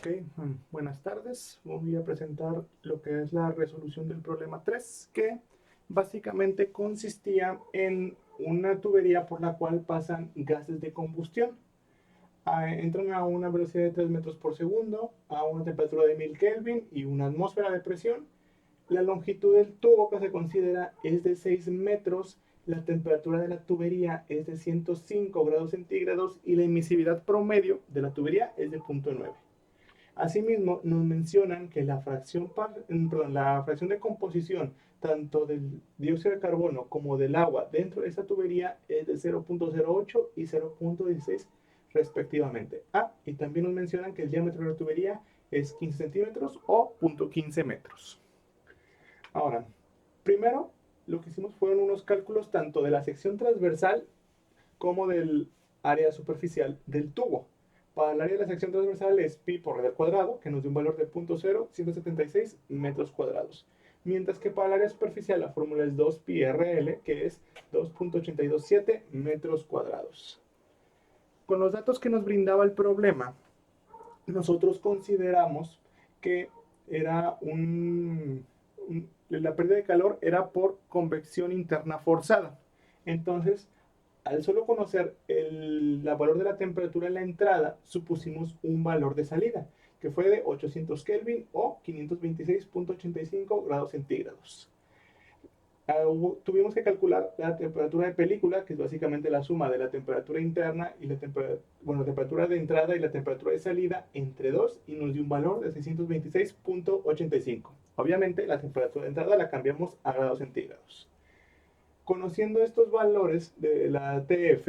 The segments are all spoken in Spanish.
Ok, buenas tardes. Voy a presentar lo que es la resolución del problema 3, que básicamente consistía en una tubería por la cual pasan gases de combustión. Entran a una velocidad de 3 metros por segundo, a una temperatura de 1000 Kelvin y una atmósfera de presión. La longitud del tubo que se considera es de 6 metros, la temperatura de la tubería es de 105 grados centígrados y la emisividad promedio de la tubería es de 0.9. Asimismo, nos mencionan que la fracción de composición tanto del dióxido de carbono como del agua dentro de esta tubería es de 0.08 y 0.16 respectivamente. Y también nos mencionan que el diámetro de la tubería es 15 centímetros o 0.15 metros. Ahora, primero lo que hicimos fueron unos cálculos tanto de la sección transversal como del área superficial del tubo. Para el área de la sección transversal es pi por r al cuadrado, que nos dio un valor de 0.0176 metros cuadrados. Mientras que para el área superficial la fórmula es 2 pi rl, que es 2.827 metros cuadrados. Con los datos que nos brindaba el problema, nosotros consideramos que era la pérdida de calor era por convección interna forzada. Entonces, al solo conocer el valor de la temperatura en la entrada, supusimos un valor de salida, que fue de 800 Kelvin o 526.85 grados centígrados. Tuvimos que calcular la temperatura de película, que es básicamente la suma de la temperatura interna y la temperatura de entrada y la temperatura de salida entre 2 y nos dio un valor de 626.85. Obviamente la temperatura de entrada la cambiamos a grados centígrados. Conociendo estos valores de la TF,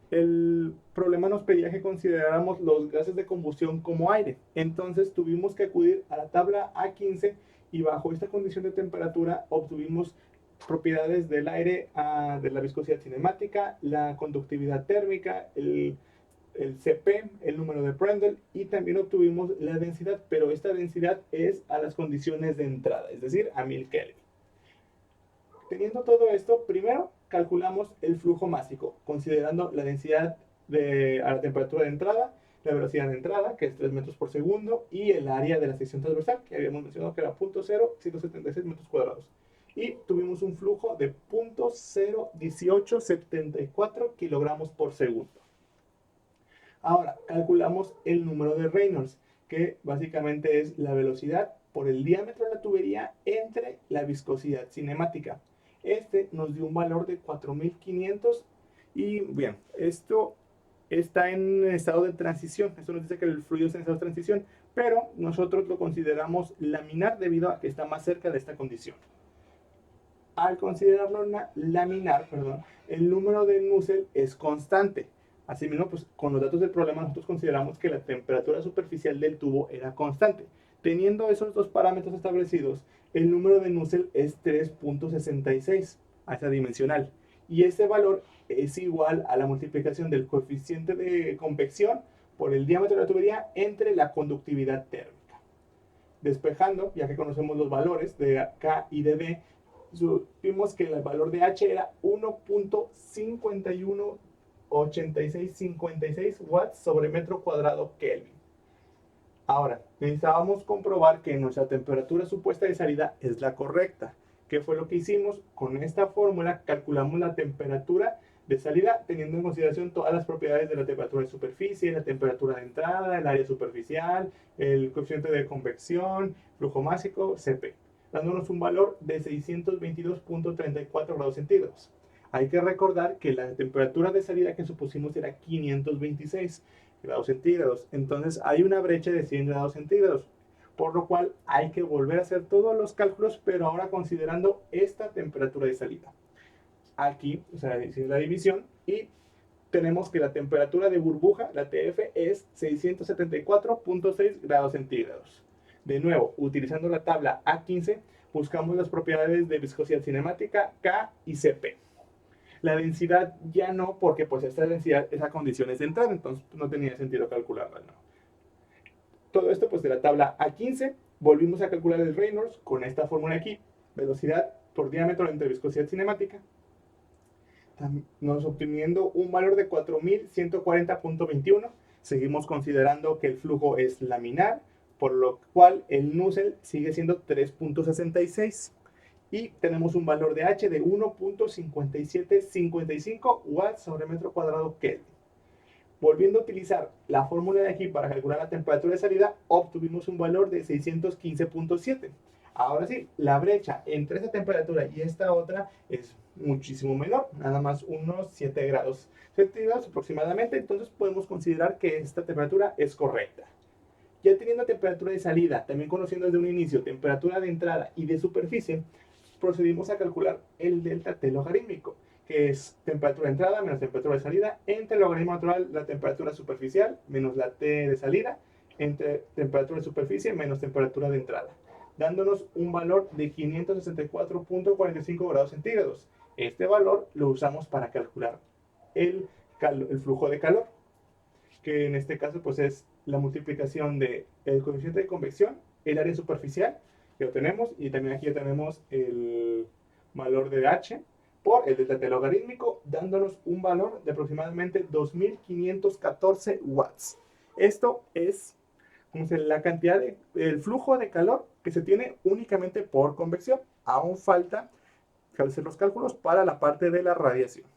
el problema nos pedía que consideráramos los gases de combustión como aire. Entonces tuvimos que acudir a la tabla A15 y bajo esta condición de temperatura obtuvimos propiedades del aire, de la viscosidad cinemática, la conductividad térmica, el CP, el número de Prandtl y también obtuvimos la densidad, pero esta densidad es a las condiciones de entrada, es decir, a 1000 Kelvin. Teniendo todo esto, primero calculamos el flujo másico, considerando la densidad a la temperatura de entrada, la velocidad de entrada, que es 3 metros por segundo, y el área de la sección transversal, que habíamos mencionado que era 0.0176 metros cuadrados. Y tuvimos un flujo de 0.01874 kilogramos por segundo. Ahora, calculamos el número de Reynolds, que básicamente es la velocidad por el diámetro de la tubería entre la viscosidad cinemática. Este nos dio un valor de 4500 y bien, esto está en estado de transición. Esto nos dice que el fluido está en estado de transición, pero nosotros lo consideramos laminar debido a que está más cerca de esta condición. Al considerarlo laminar, el número de Nusselt es constante. Asimismo, pues, con los datos del problema nosotros consideramos que la temperatura superficial del tubo era constante. Teniendo esos dos parámetros establecidos, el número de Nusselt es 3.66 a esa dimensional. Y ese valor es igual a la multiplicación del coeficiente de convección por el diámetro de la tubería entre la conductividad térmica. Despejando, ya que conocemos los valores de K y de D, supimos que el valor de H era 1.518656 watts sobre metro cuadrado Kelvin. Ahora, necesitábamos comprobar que nuestra temperatura supuesta de salida es la correcta. ¿Qué fue lo que hicimos? Con esta fórmula calculamos la temperatura de salida teniendo en consideración todas las propiedades de la temperatura de superficie, la temperatura de entrada, el área superficial, el coeficiente de convección, flujo másico, Cp, dándonos un valor de 622.34 grados centígrados. Hay que recordar que la temperatura de salida que supusimos era 526 grados centígrados. Entonces hay una brecha de 100 grados centígrados, por lo cual hay que volver a hacer todos los cálculos, pero ahora considerando esta temperatura de salida. Aquí, o sea, hicimos la división y tenemos que la temperatura de burbuja, la TF, es 674.6 grados centígrados. De nuevo, utilizando la tabla A15, buscamos las propiedades de viscosidad cinemática, K y Cp. La densidad ya no, porque pues esta densidad es a condiciones de entrada, entonces no tenía sentido calcularla, ¿no? Todo esto pues de la tabla A15, volvimos a calcular el Reynolds con esta fórmula aquí, velocidad por diámetro entre viscosidad cinemática, nos obteniendo un valor de 4140.21, Seguimos considerando que el flujo es laminar, por lo cual el Nusselt sigue siendo 3.66 y tenemos un valor de H de 1.5755 watts sobre metro cuadrado Kelvin. Volviendo a utilizar la fórmula de aquí para calcular la temperatura de salida, obtuvimos un valor de 615.7. Ahora sí, la brecha entre esta temperatura y esta otra es muchísimo menor, nada más unos 7 grados centígrados aproximadamente, entonces podemos considerar que esta temperatura es correcta. Ya teniendo temperatura de salida, también conociendo desde un inicio temperatura de entrada y de superficie, procedimos a calcular el delta T logarítmico, que es temperatura de entrada menos temperatura de salida, entre el logaritmo natural la temperatura superficial menos la T de salida, entre temperatura de superficie menos temperatura de entrada, dándonos un valor de 564.45 grados centígrados. Este valor lo usamos para calcular el flujo de calor, que en este caso pues es la multiplicación del coeficiente de convección, el área superficial, que lo tenemos, y también aquí tenemos el valor de H por el delta T logarítmico, dándonos un valor de aproximadamente 2.514 watts. Esto es la cantidad el flujo de calor que se tiene únicamente por convección. Aún falta hacer los cálculos para la parte de la radiación.